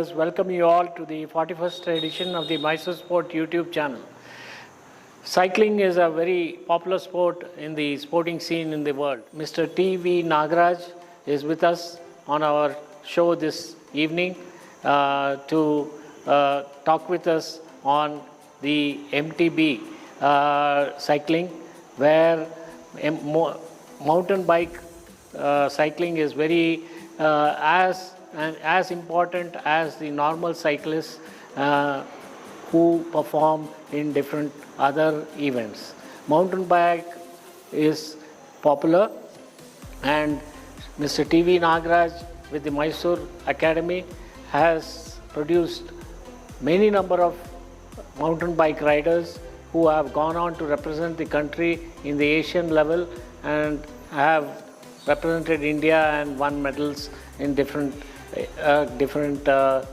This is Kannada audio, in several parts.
viewers, welcome you all to the 41st edition of the Mysore Sport YouTube channel. Cycling is a very popular sport in the sporting scene in the world. Mr. T.V. Nagaraj is with us on our show this evening to talk with us on the MTB cycling, where mountain bike cycling is very as important as the normal cyclists who perform in different other events. Mountain bike is popular, and Mr. T.V. Nagaraj with the Mysore Academy has produced many number of mountain bike riders who have gone on to represent the country in the Asian level and have represented India and won medals in different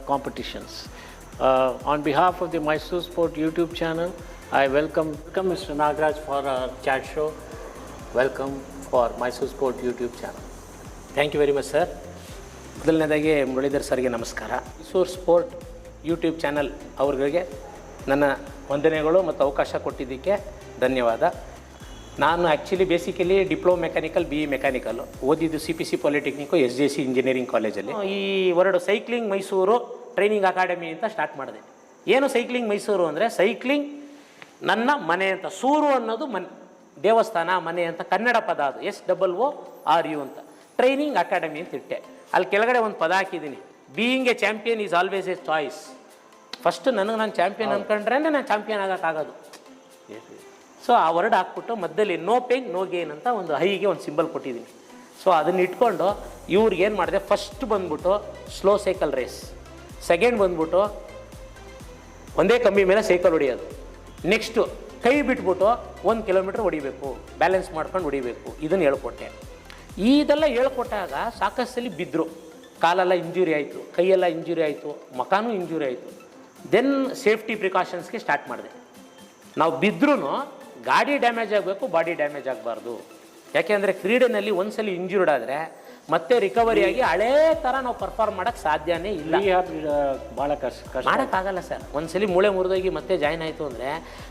competitions. On behalf of the Mysore Sport YouTube channel, I welcome Mr. Nagaraj for our chat show. Welcome for Mysore Sport YouTube channel. Thank you very much sir. ಮೊದಲನೇದಾಗಿ ಮುರಳೀಧರ್ ಸರ್ಗೆ ನಮಸ್ಕಾರ. ಮೈಸೂರು ಸ್ಪೋರ್ಟ್ ಯೂಟ್ಯೂಬ್ ಚಾನಲ್ ಅವ್ರಿಗೆ ನನ್ನ ವಂದನೆಗಳು ಮತ್ತು ಅವಕಾಶ ಕೊಟ್ಟಿದ್ದಕ್ಕೆ ಧನ್ಯವಾದ. ನಾನು actually basically diploma mechanical, BE mechanical ಓದಿದ್ದು CPC ಪಾಲಿಟೆಕ್ನಿಕ್ಕು, SJC ಇಂಜಿನಿಯರಿಂಗ್ ಕಾಲೇಜಲ್ಲಿ. ಈ word cycling Mysuru training academy ಅಂತ ಸ್ಟಾರ್ಟ್ ಮಾಡಿದೆ. ಏನು ಸೈಕ್ಲಿಂಗ್ ಮೈಸೂರು ಅಂದರೆ ಸೈಕ್ಲಿಂಗ್ ನನ್ನ ಮನೆ ಅಂತ, ಸೂರು ಅನ್ನೋದು ದೇವಸ್ಥಾನ, ಮನೆ ಅಂತ ಕನ್ನಡ ಪದ, ಅದು SOORU ಅಂತ. ಟ್ರೈನಿಂಗ್ ಅಕಾಡೆಮಿ ಅಂತ ಇಟ್ಟೆ. ಅಲ್ಲಿ ಕೆಳಗಡೆ ಒಂದು ಪದ ಹಾಕಿದ್ದೀನಿ, being A champion is always A choice. First ನನಗೆ ನಾನು ಚಾಂಪಿಯನ್ ಅಂದ್ಕೊಂಡ್ರೆ ನಾನು ಚಾಂಪಿಯನ್ ಆಗೋಕ್ಕಾಗೋದು. ಸೊ ಆ ವರ್ಡ್ ಹಾಕ್ಬಿಟ್ಟು ಮಧ್ಯದಲ್ಲಿ ನೋ ಪೇನ್ ನೋ ಗೇನ್ ಅಂತ ಒಂದು ಹೈಗೆ ಒಂದು ಸಿಂಬಲ್ ಕೊಟ್ಟಿದ್ದೀನಿ. ಸೊ ಅದನ್ನ ಇಟ್ಕೊಂಡು ಇವ್ರಿಗೆ ಏನು ಮಾಡಿದೆ, ಫಸ್ಟ್ ಬಂದ್ಬಿಟ್ಟು ಸ್ಲೋ ಸೈಕಲ್ ರೇಸ್, ಸೆಕೆಂಡ್ ಬಂದ್ಬಿಟ್ಟು ಒಂದೇ ಕಂಬಿ ಮೇಲೆ ಸೈಕಲ್ ಹೊಡಿಯೋದು, ನೆಕ್ಸ್ಟು ಕೈ ಬಿಟ್ಬಿಟ್ಟು 1 ಕಿಲೋಮೀಟ್ರ್ ಹೊಡಿಬೇಕು, ಬ್ಯಾಲೆನ್ಸ್ ಮಾಡ್ಕೊಂಡು ಹೊಡಿಬೇಕು. ಇದನ್ನು ಹೇಳ್ಕೊಟ್ಟೆ. ಇದೆಲ್ಲ ಹೇಳ್ಕೊಟ್ಟಾಗ ಸಾಕಷ್ಟಲ್ಲಿ ಬಿದ್ದರು, ಕಾಲೆಲ್ಲ ಇಂಜುರಿ ಆಯಿತು, ಕೈಯೆಲ್ಲ ಇಂಜುರಿ ಆಯಿತು, ಮುಖನೂ ಇಂಜುರಿ ಆಯಿತು. ದೆನ್ ಸೇಫ್ಟಿ ಪ್ರಿಕಾಷನ್ಸ್ಗೆ ಸ್ಟಾರ್ಟ್ ಮಾಡಿದೆ. ನಾವು ಬಿದ್ದರೂ ಗಾಡಿ ಡ್ಯಾಮೇಜ್ ಆಗಬೇಕು, ಬಾಡಿ ಡ್ಯಾಮೇಜ್ ಆಗಬಾರ್ದು. ಯಾಕೆಂದರೆ ಕ್ರೀಡೆಯಲ್ಲಿ ಒಂದ್ಸಲಿ ಇಂಜುರ್ಡ್ ಆದರೆ ಮತ್ತೆ ರಿಕವರಿ ಆಗಿ ಹಳೇ ಥರ ನಾವು ಪರ್ಫಾರ್ಮ್ ಮಾಡೋಕ್ಕೆ ಸಾಧ್ಯನೇ ಇಲ್ಲ. ಭಾಳ ಕಷ್ಟ ಮಾಡೋಕ್ಕಾಗಲ್ಲ ಸರ್. ಒಂದ್ಸಲಿ ಮೂಳೆ ಮುರಿದೋಗಿ ಮತ್ತೆ ಜಾಯ್ನ್ ಆಯಿತು ಅಂದರೆ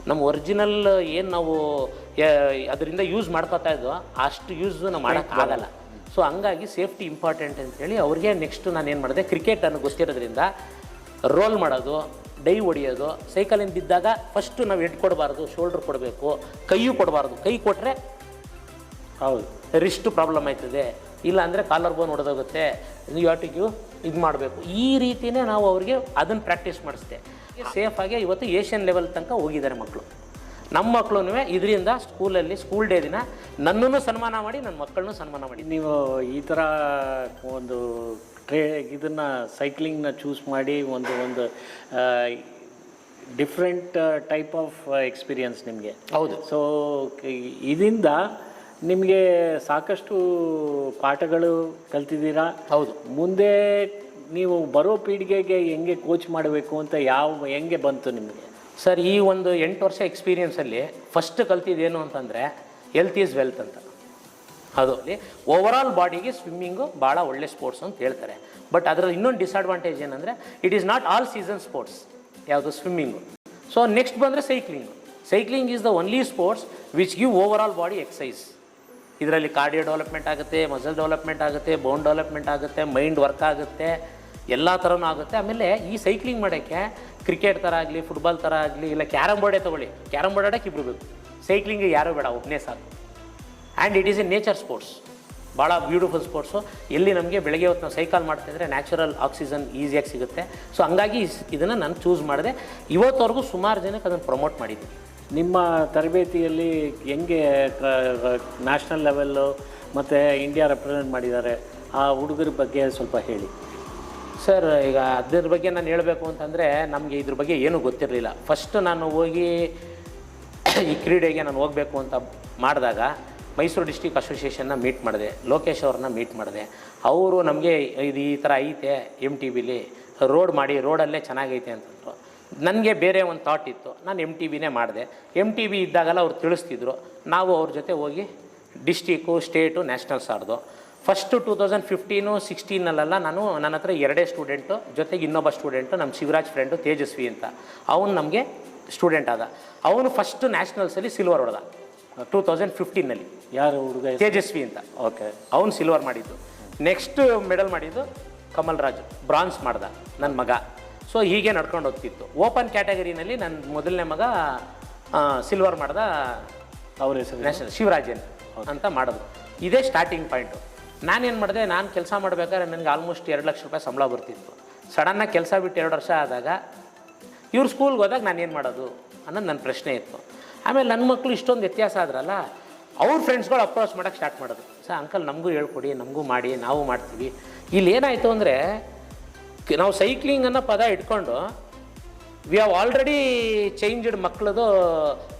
ನಮ್ಮ ಒರಿಜಿನಲ್ ಏನು ನಾವು ಅದರಿಂದ ಯೂಸ್ ಮಾಡ್ಕೋತಾ ಇದ್ದೋ ಅಷ್ಟು ಯೂಸ್ ನಾವು ಮಾಡೋಕ್ಕಾಗಲ್ಲ. ಸೊ ಹಂಗಾಗಿ ಸೇಫ್ಟಿ ಇಂಪಾರ್ಟೆಂಟ್ ಅಂತೇಳಿ ಅವ್ರಿಗೆ ನೆಕ್ಸ್ಟು ನಾನು ಏನು ಮಾಡಿದೆ, ಕ್ರಿಕೆಟ್ ಅನ್ನೋ ಗೊತ್ತಿರೋದ್ರಿಂದ ರೋಲ್ ಮಾಡೋದು, ಡೈ ಹೊಡಿಯೋದು, ಸೈಕಲಿಂದ ಬಿದ್ದಾಗ ಫಸ್ಟು ನಾವು ಹೆಡ್ ಕೊಡಬಾರ್ದು, ಶೋಲ್ಡ್ರ್ ಕೊಡಬೇಕು, ಕೈಯೂ ಕೊಡಬಾರ್ದು. ಕೈ ಕೊಟ್ಟರೆ ಹೌದು ರಿಸ್ಟ್ ಪ್ರಾಬ್ಲಮ್ ಆಯ್ತದೆ, ಇಲ್ಲ ಅಂದರೆ ಕಾಲರ್ ಬೋನ್ ಹೊಡೆದೋಗುತ್ತೆ, ಯಾಟಿಗೂ ಇದು ಮಾಡಬೇಕು. ಈ ರೀತಿಯೇ ನಾವು ಅವ್ರಿಗೆ ಅದನ್ನು ಪ್ರಾಕ್ಟೀಸ್ ಮಾಡಿಸ್ದೆ. ಸೇಫಾಗಿ ಇವತ್ತು ಏಷ್ಯನ್ ಲೆವೆಲ್ ತನಕ ಹೋಗಿದ್ದಾರೆ ಮಕ್ಕಳು. ನಮ್ಮ ಮಕ್ಕಳು ಇದರಿಂದ ಸ್ಕೂಲಲ್ಲಿ ಸ್ಕೂಲ್ ಡೇ ದಿನ ನನ್ನನ್ನು ಸನ್ಮಾನ ಮಾಡಿ, ನನ್ನ ಮಕ್ಕಳನ್ನೂ ಸನ್ಮಾನ ಮಾಡಿ. ನೀವು ಈ ಥರ ಒಂದು ಇದನ್ನು ಸೈಕ್ಲಿಂಗ್ನ ಚೂಸ್ ಮಾಡಿ ಒಂದು ಡಿಫ್ರೆಂಟ್ ಟೈಪ್ ಆಫ್ ಎಕ್ಸ್ಪೀರಿಯನ್ಸ್ ನಿಮಗೆ. ಹೌದು. ಸೊ ಇದರಿಂದ ನಿಮಗೆ ಸಾಕಷ್ಟು ಪಾಠಗಳು ಕಲ್ತಿದ್ದೀರಾ. ಹೌದು. ಮುಂದೆ ನೀವು ಬರೋ ಪೀಳಿಗೆಗೆ ಹೆಂಗೆ ಕೋಚ್ ಮಾಡಬೇಕು ಅಂತ ಹೆಂಗೆ ಬಂತು ನಿಮಗೆ? ಸರ್, ಈ ಒಂದು 8 ವರ್ಷ ಎಕ್ಸ್ಪೀರಿಯನ್ಸಲ್ಲಿ ಫಸ್ಟ್ ಕಲ್ತಿದ್ದೇನು ಅಂತಂದರೆ ಹೆಲ್ತ್ ಈಸ್ ವೆಲ್ತ್ ಅಂತ. ಅದು ಓವರಾಲ್ ಬಾಡಿಗೆ ಸ್ವಿಮ್ಮಿಂಗು ಭಾಳ ಒಳ್ಳೆ ಸ್ಪೋರ್ಟ್ಸ್ ಅಂತ ಹೇಳ್ತಾರೆ. ಬಟ್ ಅದರ ಇನ್ನೊಂದು ಡಿಸ್ಅಡ್ವಾಂಟೇಜ್ ಏನಂದರೆ it is not all season sports. ಯಾವುದು? ಸ್ವಿಮ್ಮಿಂಗು. ಸೊ ನೆಕ್ಸ್ಟ್ ಬಂದರೆ cycling. Cycling is the only sports which give overall body exercise. ಇದರಲ್ಲಿ ಕಾರ್ಡಿಯೋ ಡೆವಲಪ್ಮೆಂಟ್ ಆಗುತ್ತೆ, ಮಸಲ್ ಡೆವಲಪ್ಮೆಂಟ್ ಆಗುತ್ತೆ, ಬೋನ್ ಡೆವಲಪ್ಮೆಂಟ್ ಆಗುತ್ತೆ, ಮೈಂಡ್ ವರ್ಕ್ ಆಗುತ್ತೆ, ಎಲ್ಲ ಥರನೂ ಆಗುತ್ತೆ. ಆಮೇಲೆ ಈ ಸೈಕ್ಲಿಂಗ್ ಮಾಡೋಕ್ಕೆ ಕ್ರಿಕೆಟ್ ಥರ ಆಗಲಿ, ಫುಟ್ಬಾಲ್ ಥರ ಆಗಲಿ, ಇಲ್ಲ ಕ್ಯಾರಮ್ ಬೋರ್ಡೇ ತೊಗೊಳ್ಳಿ, ಕ್ಯಾರಮ್ ಬೋರ್ಡ್ ಆಡೋಕ್ಕೆ ಇಬ್ಬರು ಬೇಕು. ಸೈಕ್ಲಿಂಗಿಗೆ ಯಾರೂ ಬೇಡ, ಒಬ್ಬನೇ ಸಾಕು. And it is A nature sports, ಭಾಳ ಬ್ಯೂಟಿಫುಲ್ ಸ್ಪೋರ್ಟ್ಸು. ಎಲ್ಲಿ ನಮಗೆ ಬೆಳಗ್ಗೆ ಹೊತ್ತು ನಾವು ಸೈಕಲ್ ಮಾಡ್ತಾಯಿದ್ರೆ ನ್ಯಾಚುರಲ್ ಆಕ್ಸಿಜನ್ ಈಸಿಯಾಗಿ ಸಿಗುತ್ತೆ. ಸೊ ಹಂಗಾಗಿ ಇದನ್ನು ನಾನು ಚೂಸ್ ಮಾಡಿದೆ. ಇವತ್ತವರೆಗೂ ಸುಮಾರು ಜನಕ್ಕೆ ಅದನ್ನು ಪ್ರಮೋಟ್ ಮಾಡಿದ್ದೀನಿ. ನಿಮ್ಮ ತರಬೇತಿಯಲ್ಲಿ ಹೆಂಗೆ ನ್ಯಾಷನಲ್ ಲೆವೆಲ್ಲು ಮತ್ತು ಇಂಡಿಯಾ ರೆಪ್ರೆಸೆಂಟ್ ಮಾಡಿದ್ದಾರೆ, ಆ ಹುಡುಗರ ಬಗ್ಗೆ ಸ್ವಲ್ಪ ಹೇಳಿ. ಸರ್, ಈಗ ಅದ್ರ ಬಗ್ಗೆ ನಾನು ಹೇಳಬೇಕು ಅಂತಂದರೆ ನಮಗೆ ಇದ್ರ ಬಗ್ಗೆ ಏನೂ ಗೊತ್ತಿರಲಿಲ್ಲ. ಫಸ್ಟ್ ನಾನು ಹೋಗಿ ಈ ಕ್ರೀಡೆಗೆ ನಾನು ಹೋಗಬೇಕು ಅಂತ ಮಾಡಿದಾಗ ಮೈಸೂರು ಡಿಸ್ಟ್ರಿಕ್ಟ್ ಅಸೋಸಿಯೇಷನ್ನ ಮೀಟ್ ಮಾಡಿದೆ, ಲೋಕೇಶ್ ಅವ್ರನ್ನ ಮೀಟ್ ಮಾಡಿದೆ. ಅವರು ನಮಗೆ ಇದು ಈ ಥರ ಐತೆ MTBಲಿ ರೋಡ್ ಮಾಡಿ, ರೋಡಲ್ಲೇ ಚೆನ್ನಾಗೈತೆ ಅಂತಂದರು. ನನಗೆ ಬೇರೆ ಒಂದು ಥಾಟ್ ಇತ್ತು, ನಾನು MTBನೇ ಮಾಡಿದೆ. MTB ಇದ್ದಾಗೆಲ್ಲ ಅವ್ರು ತಿಳಿಸ್ತಿದ್ರು, ನಾವು ಅವ್ರ ಜೊತೆ ಹೋಗಿ ಡಿಸ್ಟಿಕ್ಕು, ಸ್ಟೇಟು, ನ್ಯಾಷನಲ್ಸ್ ಆಡ್ದು. ಫಸ್ಟು 2015-16 ನನ್ನ ಹತ್ರ 2 ಸ್ಟೂಡೆಂಟು, ಜೊತೆಗೆ ಇನ್ನೊಬ್ಬ ಸ್ಟೂಡೆಂಟು ನಮ್ಮ ಶಿವರಾಜ್ ಫ್ರೆಂಡು ತೇಜಸ್ವಿ ಅಂತ, ಅವನು ನಮಗೆ ಸ್ಟೂಡೆಂಟ್ ಆದ. ಅವನು ಫಸ್ಟ್ ನ್ಯಾಷನಲ್ಸಲ್ಲಿ ಸಿಲ್ವರ್ ಹೊಡೆದ 2015. ಯಾರು ಹುಡುಗ? ತೇಜಸ್ವಿ ಅಂತ. ಓಕೆ. ಅವನು ಸಿಲ್ವರ್ ಮಾಡಿದ್ದು. ನೆಕ್ಸ್ಟ್ ಮೆಡಲ್ ಮಾಡಿದ್ದು ಕಮಲ್ ರಾಜ್, ಬ್ರಾನ್ಸ್ ಮಾಡ್ದ ನನ್ನ ಮಗ. ಸೊ ಹೀಗೆ ನಡ್ಕೊಂಡು ಹೋಗ್ತಿತ್ತು. ಓಪನ್ ಕ್ಯಾಟಗರಿನಲ್ಲಿ ನನ್ನ ಮೊದಲನೇ ಮಗ ಸಿಲ್ವರ್ ಮಾಡ್ದ. ಅವ್ರ ಹೆಸರು ನ್ಯಾಷನಲ್ ಶಿವರಾಜನ್ ಅಂತ ಮಾಡೋದು. ಇದೇ ಸ್ಟಾರ್ಟಿಂಗ್ ಪಾಯಿಂಟು. ನಾನೇನು ಮಾಡಿದೆ, ನಾನು ಕೆಲಸ ಮಾಡಬೇಕಾದ್ರೆ ನನಗೆ ಆಲ್ಮೋಸ್ಟ್ 2 ಲಕ್ಷ ರೂಪಾಯಿ ಸಂಬಳ ಬರ್ತಿತ್ತು. ಸಡನ್ನಾಗಿ ಕೆಲಸ ಬಿಟ್ಟು 2 ವರ್ಷ ಆದಾಗ ಇವ್ರು ಸ್ಕೂಲ್ಗೆ ಹೋದಾಗ ನಾನೇನು ಮಾಡೋದು ಅನ್ನೋದು ನನ್ನ ಪ್ರಶ್ನೆ ಇತ್ತು. ಆಮೇಲೆ ನನ್ನ ಮಕ್ಕಳು ಇಷ್ಟೊಂದು ವ್ಯತ್ಯಾಸ ಆದ್ರಲ್ಲ, ಅವ್ರ ಫ್ರೆಂಡ್ಸ್ಗಳು ಅಪ್ರೋಚ್ ಮಾಡೋಕ್ಕೆ ಸ್ಟಾರ್ಟ್ ಮಾಡೋದು. ಸರ್ ಅಂಕಲ್ ನಮಗೂ ಹೇಳ್ಕೊಡಿ, ನಮಗೂ ಮಾಡಿ, ನಾವು ಮಾಡ್ತೀವಿ. ಇಲ್ಲಿ ಏನಾಯಿತು ಅಂದರೆ, ನಾವು ಸೈಕ್ಲಿಂಗ್ ಅನ್ನೋ ಪದ ಇಟ್ಕೊಂಡು ವಿ ಹ್ಯಾವ್ ಆಲ್ರೆಡಿ ಚೇಂಜ್ಡ್ ಮಕ್ಕಳದು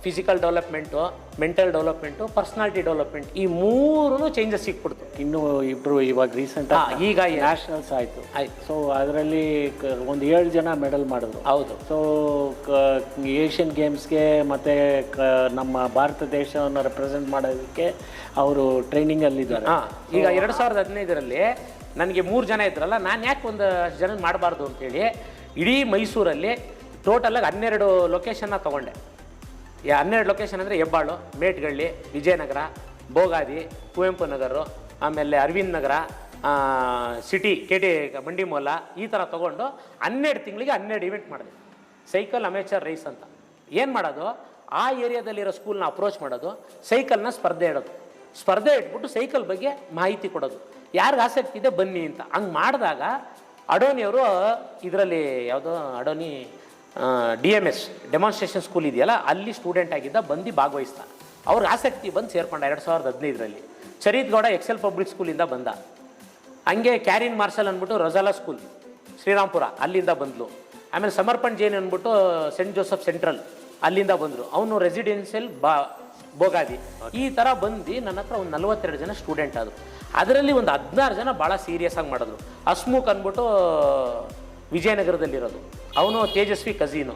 physical development, mental development, personality development, ಈ 3 ಚೇಂಜಸ್ ಸಿಕ್ಬಿಡ್ತು. ಇನ್ನೂ ಇಬ್ಬರು ಇವಾಗ ರೀಸೆಂಟ್ ಈಗ ನ್ಯಾಷನಲ್ಸ್ ಆಯಿತು. ಸೊ ಅದರಲ್ಲಿ ಒಂದು 7 ಜನ ಮೆಡಲ್ ಮಾಡಿದ್ರು. ಹೌದು. ಸೊ ಏಷ್ಯನ್ ಗೇಮ್ಸ್ಗೆ ಮತ್ತು ನಮ್ಮ ಭಾರತ ದೇಶವನ್ನು ರೆಪ್ರೆಸೆಂಟ್ ಮಾಡೋದಕ್ಕೆ ಅವರು ಟ್ರೈನಿಂಗಲ್ಲಿದ್ದಾರೆ. ಈಗ 2015 ನನಗೆ 3 ಜನ ಇದ್ರಲ್ಲ, ನಾನು ಯಾಕೆ ಒಂದು ಜನ ಮಾಡಬಾರ್ದು ಅಂತೇಳಿ ಇಡೀ ಮೈಸೂರಲ್ಲಿ ಟೋಟಲಾಗಿ 12 ಲೊಕೇಶನ್ನ ತೊಗೊಂಡೆ. 12 ಲೊಕೇಶನ್ ಅಂದರೆ ಹೆಬ್ಬಾಳು, ಮೇಟ್ಗಳ್ಳಿ, ವಿಜಯನಗರ, ಬೋಗಾದಿ, ಕುವೆಂಪು ನಗರ, ಆಮೇಲೆ ಅರವಿಂದ್ ನಗರ, ಸಿಟಿ, KT ಮಂಡಿಮೂಲ, ಈ ಥರ ತೊಗೊಂಡು 12 ತಿಂಗಳಿಗೆ 12 ಇವೆಂಟ್ ಮಾಡಿದೆ. ಸೈಕಲ್ ಅಮೇಚರ್ ರೇಸ್ ಅಂತ. ಏನು ಮಾಡೋದು, ಆ ಏರಿಯಾದಲ್ಲಿರೋ ಸ್ಕೂಲ್ನ ಅಪ್ರೋಚ್ ಮಾಡೋದು, ಸೈಕಲ್ನ ಸ್ಪರ್ಧೆ ಇಡೋದು. ಸ್ಪರ್ಧೆ ಇಟ್ಬಿಟ್ಟು ಸೈಕಲ್ ಬಗ್ಗೆ ಮಾಹಿತಿ ಕೊಡೋದು. ಯಾರಿಗೆ ಆಸಕ್ತಿ ಇದೆ ಬನ್ನಿ ಅಂತ. ಹಂಗೆ ಮಾಡಿದಾಗ ಅಡೋನಿಯವರು ಇದರಲ್ಲಿ ಯಾವುದೋ ಅಡೋನಿ DMS ಡೆಮಾನ್ಸ್ಟ್ರೇಷನ್ ಸ್ಕೂಲ್ ಇದೆಯಲ್ಲ, ಅಲ್ಲಿ ಸ್ಟೂಡೆಂಟ್ ಆಗಿದ್ದ, ಬಂದು ಭಾಗವಹಿಸ್ದ. ಅವ್ರಿಗೆ ಆಸಕ್ತಿ ಬಂದು ಸೇರ್ಕೊಂಡ 2015. ಚರಿತ್ ಗೌಡ ಎಕ್ಸೆಲ್ ಪಬ್ಲಿಕ್ ಸ್ಕೂಲಿಂದ ಬಂದ. ಹಂಗೆ ಕ್ಯಾರಿನ್ ಮಾರ್ಷಲ್ ಅಂದ್ಬಿಟ್ಟು ರೊಜಾಲಾ ಸ್ಕೂಲ್ ಶ್ರೀರಾಮ್ಪುರ, ಅಲ್ಲಿಂದ ಬಂದ್ಲು. ಆಮೇಲೆ ಸಮರ್ಪಣ್ ಜೈನ್ ಅಂದ್ಬಿಟ್ಟು ಸೆಂಟ್ ಜೋಸಫ್ ಸೆಂಟ್ರಲ್, ಅಲ್ಲಿಂದ ಬಂದರು. ಅವನು ರೆಸಿಡೆನ್ಷಿಯಲ್ ಬೋಗಾದಿ. ಈ ಥರ ಬಂದು ನನ್ನ ಹತ್ರ ಒಂದು 42 ಜನ ಸ್ಟೂಡೆಂಟ್ ಆದರು. ಅದರಲ್ಲಿ ಒಂದು 16 ಜನ ಭಾಳ ಸೀರಿಯಸ್ ಆಗಿ ಮಾಡಿದ್ರು. ಹಸ್ಮುಖ್ ಅಂದ್ಬಿಟ್ಟು ವಿಜಯನಗರದಲ್ಲಿರೋದು, ಅವನು ತೇಜಸ್ವಿ ಕಝೀನು,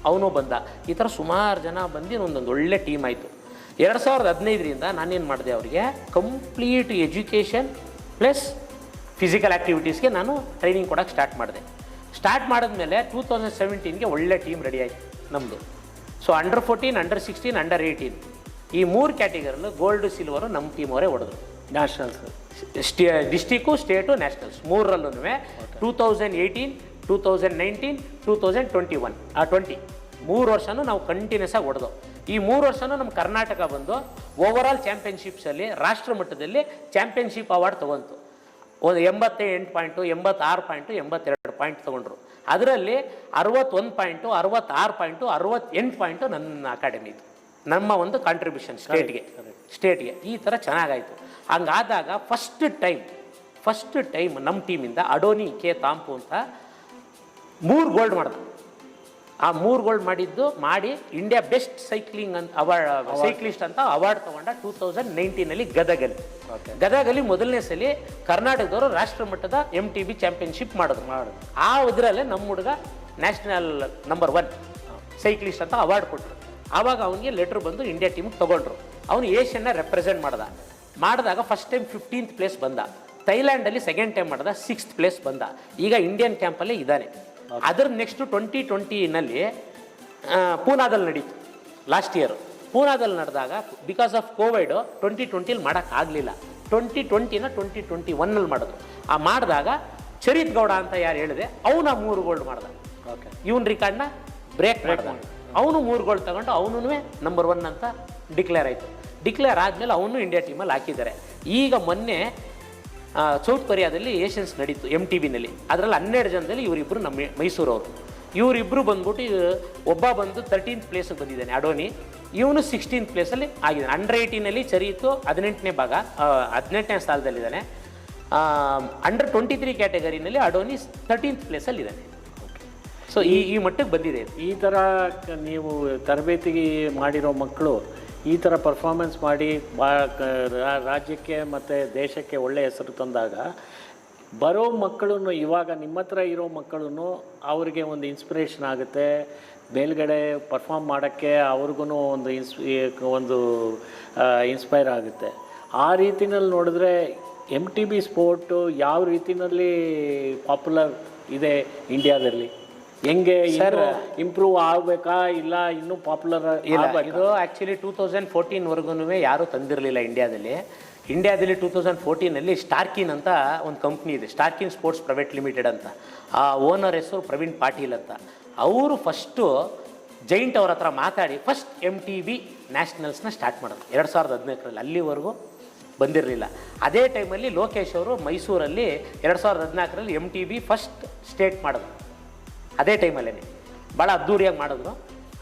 ಅವನು ಬಂದ. ಈ ಥರ ಸುಮಾರು ಜನ ಬಂದು ಒಂದೊಂದು ಒಳ್ಳೆ ಟೀಮ್ ಆಯಿತು. 2015 ನಾನೇನು ಮಾಡಿದೆ, ಅವರಿಗೆ ಕಂಪ್ಲೀಟ್ ಎಜುಕೇಷನ್ ಪ್ಲಸ್ ಫಿಸಿಕಲ್ ಆ್ಯಕ್ಟಿವಿಟೀಸ್ಗೆ ನಾನು ಟ್ರೈನಿಂಗ್ ಕೊಡೋಕ್ಕೆ ಸ್ಟಾರ್ಟ್ ಮಾಡಿದೆ. ಸ್ಟಾರ್ಟ್ ಮಾಡಿದ್ಮೇಲೆ 2017ಗೆ ಒಳ್ಳೆ ಟೀಮ್ ರೆಡಿ ಆಯಿತು ನಮ್ಮದು. ಸೊ ಅಂಡರ್ 14, ಅಂಡರ್ 16, ಅಂಡರ್ 18 ಈ 3 ಕ್ಯಾಟಗರಿಯಲ್ಲೂ ಗೋಲ್ಡು, ಸಿಲ್ವರು ನಮ್ಮ ಟೀಮ್ ಅವರೇ ಹೊಡೆದ್ರು. ನ್ಯಾಷನಲ್ಸ್, ಡಿಸ್ಟಿಕ್ಕು, ಸ್ಟೇಟು, ನ್ಯಾಷನಲ್ಸ್ 3ರಲ್ಲೂ 2018, 2019, 2021 20 3 ವರ್ಷನೂ ನಾವು ಕಂಟಿನ್ಯೂಸ್ ಆಗಿ ಹೊಡೆದು. ಈ 3 ವರ್ಷನೂ ನಮ್ಮ ಕರ್ನಾಟಕ ಬಂದು ಓವರಾಲ್ ಚಾಂಪಿಯನ್ಶಿಪ್ಸಲ್ಲಿ ರಾಷ್ಟ್ರ ಮಟ್ಟದಲ್ಲಿ ಚಾಂಪಿಯನ್ಶಿಪ್ ಅವಾರ್ಡ್ ತೊಗೊಂತು. ಒಂದು 88 ಪಾಯಿಂಟು, 86 ಪಾಯಿಂಟು, 82 ಪಾಯಿಂಟ್ ತೊಗೊಂಡ್ರು. ಅದರಲ್ಲಿ 61 ಪಾಯಿಂಟು, 66 ಪಾಯಿಂಟು, 68 ಪಾಯಿಂಟು ನನ್ನ ಅಕಾಡೆಮಿದು, ನಮ್ಮ ಒಂದು ಕಾಂಟ್ರಿಬ್ಯೂಷನ್ ಸ್ಟೇಟ್ಗೆ. ಈ ಥರ ಚೆನ್ನಾಗಾಯಿತು. ಹಂಗಾದಾಗ ಫಸ್ಟ್ ಟೈಮ್ ನಮ್ಮ ಟೀಮಿಂದ ಅಡೋನಿ ಕೆ ತಾಂಪು ಅಂತ 3 ಗೋಲ್ಡ್ ಮಾಡ್ದ. ಆ 3 ಗೋಲ್ಡ್ ಮಾಡಿ ಇಂಡಿಯಾ ಬೆಸ್ಟ್ ಸೈಕ್ಲಿಂಗ್ ಅಂತ ಸೈಕ್ಲಿಸ್ಟ್ ಅಂತ ಅವಾರ್ಡ್ ತೊಗೊಂಡ 2019 ಗದಗಲ್ಲಿ ಮೊದಲನೇ ಸಲ ಕರ್ನಾಟಕದವರು ರಾಷ್ಟ್ರ ಮಟ್ಟದ MTB ಚಾಂಪಿಯನ್ಶಿಪ್ ಮಾಡಿದ್ರು. ಆ ಇದರಲ್ಲೇ ನಮ್ಮ ಹುಡುಗ ನ್ಯಾಷನಲ್ ನಂಬರ್ 1 ಸೈಕ್ಲಿಸ್ಟ್ ಅಂತ ಅವಾರ್ಡ್ ಕೊಟ್ಟರು. ಆವಾಗ ಅವನಿಗೆ ಲೆಟ್ರ್ ಬಂದು ಇಂಡಿಯಾ ಟೀಮಿಗೆ ತೊಗೊಂಡ್ರು. ಅವನು ಏಷ್ಯನ್ನ ರೆಪ್ರೆಸೆಂಟ್ ಮಾಡಿದಾಗ ಫಸ್ಟ್ ಟೈಮ್ 15th ಪ್ಲೇಸ್ ಬಂದ. ಥೈಲ್ಯಾಂಡಲ್ಲಿ ಸೆಕೆಂಡ್ ಟೈಮ್ ಮಾಡಿದ 6th ಪ್ಲೇಸ್ ಬಂದ. ಈಗ ಇಂಡಿಯನ್ ಕ್ಯಾಂಪಲ್ಲೇ ಇದ್ದಾನೆ. ಅದರ ನೆಕ್ಸ್ಟು 2020 ಪೂನಾದಲ್ಲಿ ನಡೀತು. ಲಾಸ್ಟ್ ಇಯರ್ ಪೂನಾದಲ್ಲಿ ನಡೆದಾಗ ಬಿಕಾಸ್ ಆಫ್ ಕೋವಿಡ್ 2020 ಮಾಡೋಕ್ಕಾಗಲಿಲ್ಲ. 2021 ಮಾಡಿದ್ರು. ಆ ಮಾಡಿದಾಗ ಚರಿತ್ ಗೌಡ ಅಂತ ಯಾರು ಹೇಳಿದೆ, ಅವನು 3 ಗೋಲ್ಡ್ ಮಾಡ್ದ. ಇವನ್ ರಿಕಾರ್ಡ್ನ ಬ್ರೇಕ್ ಮಾಡ್ದ. ಅವನು 3 ಗೋಲ್ಡ್ ತಗೊಂಡು ಅವನು ನಂಬರ್ 1 ಅಂತ ಡಿಕ್ಲೇರ್ ಆಯಿತು. ಡಿಕ್ಲೇರ್ ಆದಮೇಲೆ ಅವನು ಇಂಡಿಯಾ ಟೀಮಲ್ಲಿ ಹಾಕಿದ್ದಾರೆ. ಈಗ ಮೊನ್ನೆ ಸೌತ್ ಕೊರಿಯಾದಲ್ಲಿ ಏಷ್ಯನ್ಸ್ ನಡೀತು MTBನಲ್ಲಿ. ಅದರಲ್ಲಿ 12 ಜನದಲ್ಲಿ ಇವರಿಬ್ಬರು ನಮ್ಮ ಮೈಸೂರವರು. ಇವರಿಬ್ಬರು ಬಂದ್ಬಿಟ್ಟು ಒಬ್ಬ ಬಂದು 13th ಪ್ಲೇಸಿಗೆ ಬಂದಿದ್ದಾನೆ ಅಡೋನಿ, ಇವನು 16th ಪ್ಲೇಸಲ್ಲಿ ಆಗಿದ್ದಾನೆ. ಅಂಡರ್ 18ನಲ್ಲಿ ಚರಿತು 18ನೇ ಭಾಗ 18ನೇ ಸ್ಥಾನದಲ್ಲಿದ್ದಾನೆ. Under 23 ಕ್ಯಾಟಗರಿನಲ್ಲಿ ಅಡೋನಿ 13th ಪ್ಲೇಸಲ್ಲಿದ್ದಾನೆ. ಸೊ ಈ ಮಟ್ಟಕ್ಕೆ ಬಂದಿದೆ. ಈ ಥರ ನೀವು ತರಬೇತಿಗೆ ಮಾಡಿರೋ ಮಕ್ಕಳು ಈ ಥರ ಪರ್ಫಾರ್ಮೆನ್ಸ್ ಮಾಡಿ ರಾಜ್ಯಕ್ಕೆ ಮತ್ತು ದೇಶಕ್ಕೆ ಒಳ್ಳೆಯ ಹೆಸರು ತಂದಾಗ ಬರೋ ಮಕ್ಕಳನ್ನು, ಇವಾಗ ನಿಮ್ಮ ಹತ್ರ ಇರೋ ಮಕ್ಕಳನ್ನು ಅವ್ರಿಗೆ ಒಂದು ಇನ್ಸ್ಪಿರೇಷನ್ ಆಗುತ್ತೆ. ಮೇಲ್ಗಡೆ ಪರ್ಫಾರ್ಮ್ ಮಾಡೋಕ್ಕೆ ಅವ್ರಿಗೂ ಒಂದು ಇನ್ಸ್ಪೈರ್ ಆಗುತ್ತೆ. ಆ ರೀತಿನಲ್ಲಿ ನೋಡಿದ್ರೆ MTB ಸ್ಪೋರ್ಟು ಯಾವ ರೀತಿಯಲ್ಲಿ ಪಾಪ್ಯುಲರ್ ಇದೆ ಇಂಡಿಯಾದಲ್ಲಿ? ಹೆಂಗೆ ಇಂಪ್ರೂವ್ ಆಗಬೇಕಾ ಇಲ್ಲ ಇನ್ನೂ ಪಾಪ್ಯುಲರ್? ಇದು ಆ್ಯಕ್ಚುಲಿ 2014ವರೆಗೂ ಯಾರೂ ತಂದಿರಲಿಲ್ಲ ಇಂಡಿಯಾದಲ್ಲಿ. 2014 ಸ್ಟಾರ್ಕಿನ್ ಅಂತ ಒಂದು ಕಂಪ್ನಿ ಇದೆ, ಸ್ಟಾರ್ಕಿನ್ ಸ್ಪೋರ್ಟ್ಸ್ ಪ್ರೈವೇಟ್ ಲಿಮಿಟೆಡ್ ಅಂತ. ಆ ಓನರ್ ಹೆಸರು ಪ್ರವೀಣ್ ಪಾಟೀಲ್ ಅಂತ. ಅವರು ಫಸ್ಟು ಜೈಂಟ್ ಅವ್ರ ಹತ್ರ ಮಾತಾಡಿ ಫಸ್ಟ್ MTB ನ್ಯಾಷನಲ್ಸ್ನ ಸ್ಟಾರ್ಟ್ ಮಾಡೋದು 2014. ಅಲ್ಲಿವರೆಗೂ ಬಂದಿರಲಿಲ್ಲ. ಅದೇ ಟೈಮಲ್ಲಿ ಲೋಕೇಶ್ ಅವರು ಮೈಸೂರಲ್ಲಿ 2014 MTB ಫಸ್ಟ್ ಸ್ಟೇಟ್ ಮಾಡಿದ್ರು. ಅದೇ ಟೈಮಲ್ಲೇ ಭಾಳ ಅದ್ದೂರಿಯಾಗಿ ಮಾಡಿದ್ರು.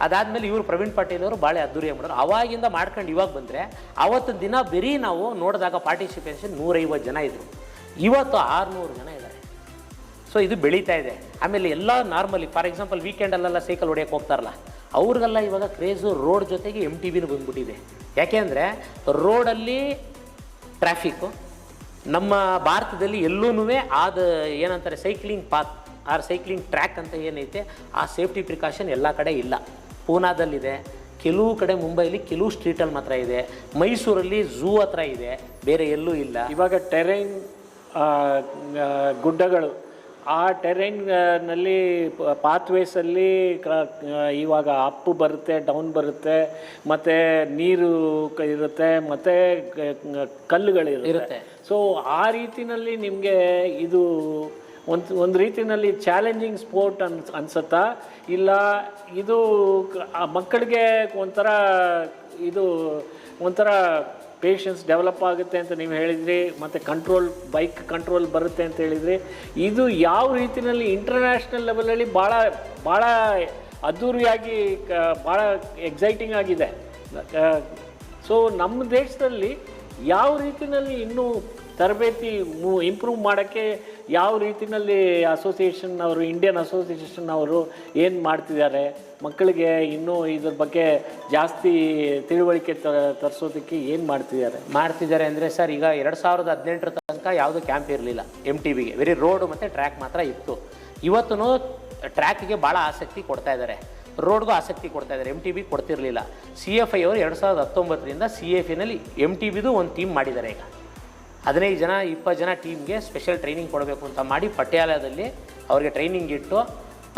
ಅದಾದಮೇಲೆ ಇವರು ಪ್ರವೀಣ್ ಪಾಟೀಲ್ ಅವರು ಭಾಳ ಅದ್ದೂರಿಯಾಗಿ ಮಾಡಿದ್ರು. ಅವಾಗಿಂದ ಮಾಡ್ಕೊಂಡು ಇವಾಗ ಬಂದರೆ, ಅವತ್ತಿನ ದಿನ ಬರೀ ನಾವು ನೋಡಿದಾಗ ಪಾರ್ಟಿಸಿಪೇಷನ್ 150 ಜನ ಇದ್ದರು. ಇವತ್ತು 600 ಜನ ಇದ್ದಾರೆ. ಸೊ ಇದು ಬೆಳೀತಾ ಇದೆ. ಆಮೇಲೆ ಎಲ್ಲ ನಾರ್ಮಲಿ ಫಾರ್ ಎಕ್ಸಾಂಪಲ್ ವೀಕೆಂಡಲ್ಲೆಲ್ಲ ಸೈಕಲ್ ಹೊಡೆಯೋಕ್ಕೆ ಹೋಗ್ತಾರಲ್ಲ, ಅವ್ರಿಗೆಲ್ಲ ಇವಾಗ ಕ್ರೇಜು ರೋಡ್ ಜೊತೆಗೆ MTBನೂ ಬಂದ್ಬಿಟ್ಟಿದೆ. ಯಾಕೆಂದರೆ ರೋಡಲ್ಲಿ ಟ್ರಾಫಿಕ್ಕು ನಮ್ಮ ಭಾರತದಲ್ಲಿ ಎಲ್ಲೂ ಅದು ಏನಂತಾರೆ cycling path or cycling track ಅಂತ ಏನೈತೆ ಆ ಸೇಫ್ಟಿ ಪ್ರಿಕಾಷನ್ ಎಲ್ಲ ಕಡೆ ಇಲ್ಲ. ಪೂನಾದಲ್ಲಿದೆ, ಕೆಲವು ಕಡೆ ಮುಂಬೈಲಿ ಕೆಲವು ಸ್ಟ್ರೀಟಲ್ಲಿ ಮಾತ್ರ ಇದೆ, ಮೈಸೂರಲ್ಲಿ ಝೂ ಹತ್ರ ಇದೆ, ಬೇರೆ ಎಲ್ಲೂ ಇಲ್ಲ. ಇವಾಗ ಟೆರೈನ್ ಗುಡ್ಡಗಳು, ಆ ಟೆರೈನ್ನಲ್ಲಿ ಪಾತ್ವೇಸಲ್ಲಿ ಇವಾಗ ಅಪ್ ಬರುತ್ತೆ, ಡೌನ್ ಬರುತ್ತೆ, ಮತ್ತು ನೀರು ಇರುತ್ತೆ, ಮತ್ತು ಕಲ್ಲುಗಳಿರುತ್ತೆ. ಸೊ ಆ ರೀತಿಯಲ್ಲಿ ನಿಮಗೆ ಇದು ಒಂದು ರೀತಿಯಲ್ಲಿ ಚಾಲೆಂಜಿಂಗ್ ಸ್ಪೋರ್ಟ್ ಅನ್ಸುತ್ತಾ? ಇಲ್ಲ ಇದು ಮಕ್ಕಳಿಗೆ ಒಂಥರ ಪೇಷನ್ಸ್ ಡೆವಲಪ್ ಆಗುತ್ತೆ ಅಂತ ನೀವು ಹೇಳಿದ್ರಿ, ಮತ್ತು ಬೈಕ್ ಕಂಟ್ರೋಲ್ ಬರುತ್ತೆ ಅಂತ ಹೇಳಿದ್ರಿ. ಇದು ಯಾವ ರೀತಿಯಲ್ಲಿ ಇಂಟರ್ನ್ಯಾಷನಲ್ ಲೆವೆಲಲ್ಲಿ ಭಾಳ ಅದ್ಧೂರಿಯಾಗಿ ಭಾಳ ಎಕ್ಸೈಟಿಂಗ್ ಆಗಿದೆ. ಸೊ ನಮ್ಮ ದೇಶದಲ್ಲಿ ಯಾವ ರೀತಿಯಲ್ಲಿ ಇನ್ನೂ ತರಬೇತಿ ಇಂಪ್ರೂವ್ ಮಾಡೋಕ್ಕೆ ಯಾವ ರೀತಿಯಲ್ಲಿ ಇಂಡಿಯನ್ ಅಸೋಸಿಯೇಷನ್ ಅವರು ಏನು ಮಾಡ್ತಿದ್ದಾರೆ? ಮಕ್ಕಳಿಗೆ ಇನ್ನೂ ಇದ್ರ ಬಗ್ಗೆ ಜಾಸ್ತಿ ತಿಳುವಳಿಕೆ ತರಿಸೋದಕ್ಕೆ ಏನು ಮಾಡ್ತಿದ್ದಾರೆ ಅಂದರೆ ಸರ್, ಈಗ 2018 ತನಕ ಯಾವುದೂ ಕ್ಯಾಂಪ್ ಇರಲಿಲ್ಲ MTBಗೆ. ವೆರಿ ರೋಡ್ ಮತ್ತು ಟ್ರ್ಯಾಕ್ ಮಾತ್ರ ಇತ್ತು. ಇವತ್ತು ಟ್ರ್ಯಾಕ್ಗೆ ಭಾಳ ಆಸಕ್ತಿ ಕೊಡ್ತಾ ಇದ್ದಾರೆ, ರೋಡ್ಗೂ ಆಸಕ್ತಿ ಕೊಡ್ತಾ ಇದ್ದಾರೆ. MTB ಕೊಡ್ತಿರಲಿಲ್ಲ. CFI ಅವರು 2019ರಿಂದ CFAನಲ್ಲಿ MTBದು ಒಂದು ಟೀಮ್ ಮಾಡಿದ್ದಾರೆ. ಈಗ 15 ಜನ 20 ಜನ ಟೀಮ್ಗೆ ಸ್ಪೆಷಲ್ ಟ್ರೈನಿಂಗ್ ಕೊಡಬೇಕು ಅಂತ ಮಾಡಿ ಪಟಿಯಾಲದಲ್ಲಿ ಅವ್ರಿಗೆ ಟ್ರೈನಿಂಗ್ ಇಟ್ಟು,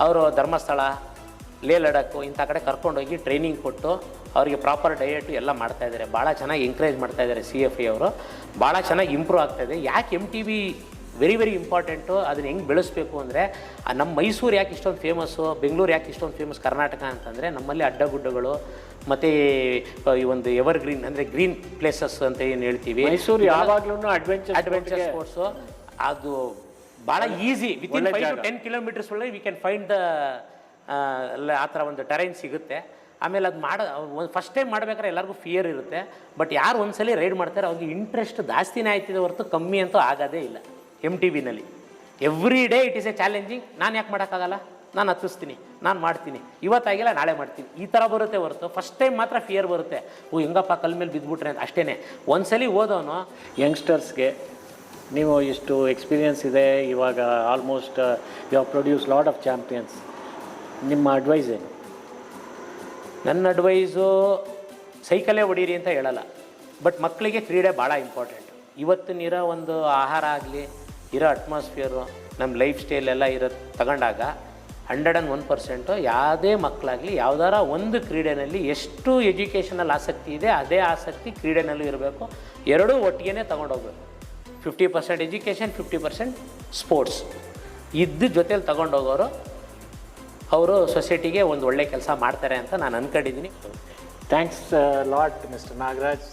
ಅವರು ಧರ್ಮಸ್ಥಳ, ಲೇ ಲಡಾಖು ಇಂಥ ಕಡೆ ಕರ್ಕೊಂಡೋಗಿ ಟ್ರೈನಿಂಗ್ ಕೊಟ್ಟು ಅವರಿಗೆ ಪ್ರಾಪರ್ ಡಯಟು ಎಲ್ಲ ಮಾಡ್ತಾಯಿದ್ದಾರೆ. ಭಾಳ ಚೆನ್ನಾಗಿ ಎಂಕರೇಜ್ ಮಾಡ್ತಾಯಿದ್ದಾರೆ CFI ಅವರು. ಭಾಳ ಚೆನ್ನಾಗಿ ಇಂಪ್ರೂವ್ ಆಗ್ತಾಯಿದೆ. ಯಾಕೆ MTB ವೆರಿ ವೆರಿ ಇಂಪಾರ್ಟೆಂಟು, ಅದನ್ನು ಹೆಂಗೆ ಬೆಳೆಸಬೇಕು ಅಂದರೆ, ನಮ್ಮ ಮೈಸೂರು ಯಾಕೆ ಇಷ್ಟೊಂದು ಫೇಮಸ್ಸು, ಬೆಂಗಳೂರು ಯಾಕೆ ಇಷ್ಟೊಂದು ಫೇಮಸ್ ಕರ್ನಾಟಕ ಅಂತಂದರೆ, ನಮ್ಮಲ್ಲಿ ಅಡ್ಡಗುಡ್ಡಗಳು ಮತ್ತು ಈ ಒಂದು ಎವರ್ಗ್ರೀನ್ ಅಂದರೆ ಗ್ರೀನ್ ಪ್ಲೇಸಸ್ ಅಂತ ಏನು ಹೇಳ್ತೀವಿ. ಮೈಸೂರು ಯಾವಾಗಲೂ ಅಡ್ವೆಂಚರ್ ಸ್ಪೋರ್ಟ್ಸು ಅದು ಭಾಳ ಈಸಿ. ವಿತಿನ್ 5 to 10 ಕಿಲೋಮೀಟರ್ಸ್ ಒಳಗೆ ವಿ ಕ್ಯಾನ್ ಫೈಂಡ್ ಆ ಥರ ಒಂದು ಟೆರೈನ್ ಸಿಗುತ್ತೆ. ಆಮೇಲೆ ಅದು ಫಸ್ಟ್ ಟೈಮ್ ಮಾಡ್ಬೇಕಾದ್ರೆ ಎಲ್ಲರಿಗೂ ಫಿಯರ್ ಇರುತ್ತೆ. ಬಟ್ ಯಾರು ಒಂದ್ಸಲಿ ರೈಡ್ ಮಾಡ್ತಾರೆ ಅವ್ರಿಗೆ ಇಂಟ್ರೆಸ್ಟ್ ಜಾಸ್ತಿನೇ ಆಯ್ತಿದೆ ಹೊರತು ಕಮ್ಮಿ ಅಂತೂ ಆಗೋದೇ ಇಲ್ಲ. MTBನಲ್ಲಿ every day it is a challenging. ನಾನು ಯಾಕೆ ಮಾಡೋಕ್ಕಾಗಲ್ಲ, ನಾನು ಹತ್ತಿಸ್ತೀನಿ, ನಾನು ಮಾಡ್ತೀನಿ, ಇವತ್ತಾಗಿಲ್ಲ ನಾಳೆ ಮಾಡ್ತೀನಿ, ಈ ಥರ ಬರುತ್ತೆ ಹೊರತು ಫಸ್ಟ್ ಟೈಮ್ ಮಾತ್ರ ಫಿಯರ್ ಬರುತ್ತೆ. ಹೆಂಗಪ್ಪ ಕಲ್ ಮೇಲೆ ಬಿದ್ದುಬಿಟ್ರೆ ಅಂತ ಅಷ್ಟೇ. ಒಂದ್ಸಲಿ ಓದೋನು ಯಂಗ್ಸ್ಟರ್ಸ್ಗೆ ನೀವು ಇಷ್ಟು ಎಕ್ಸ್ಪೀರಿಯನ್ಸ್ ಇದೆ, ಇವಾಗ almost you have produce lot of champions, ನಿಮ್ಮ ಅಡ್ವೈಸ್ ಏನು? ನನ್ನ ಅಡ್ವೈಸು ಸೈಕಲೇ ಹೊಡೀರಿ ಅಂತ ಹೇಳಲ್ಲ, ಬಟ್ ಮಕ್ಕಳಿಗೆ ಕ್ರೀಡೆ ಭಾಳ ಇಂಪಾರ್ಟೆಂಟ್. ಇವತ್ತಿನಿರೋ ಒಂದು ಆಹಾರ ಆಗಲಿ, ಇರೋ ಅಟ್ಮಾಸ್ಫಿಯರು, ನಮ್ಮ ಲೈಫ್ ಸ್ಟೈಲ್ ಎಲ್ಲ ತಗೊಂಡಾಗ 101% ಯಾವುದೇ ಮಕ್ಕಳಾಗಲಿ ಯಾವುದಾರ ಒಂದು ಕ್ರೀಡೆಯಲ್ಲಿ ಎಷ್ಟು ಎಜುಕೇಷನಲ್ಲಿ ಆಸಕ್ತಿ ಇದೆ ಅದೇ ಆಸಕ್ತಿ ಕ್ರೀಡೆನಲ್ಲೂ ಇರಬೇಕು. ಎರಡೂ ಒಟ್ಟಿಗೆ ತಗೊಂಡೋಗ್ಬೇಕು. 50% ಎಜುಕೇಷನ್, 50% ಸ್ಪೋರ್ಟ್ಸ್ ಇದ್ದ ಜೊತೇಲಿ ತಗೊಂಡೋಗೋರು ಅವರು ಸೊಸೈಟಿಗೆ ಒಂದು ಒಳ್ಳೆ ಕೆಲಸ ಮಾಡ್ತಾರೆ ಅಂತ ನಾನು ಅಂದ್ಕೊಂಡಿದ್ದೀನಿ. Thanks lot mister Nagaraj.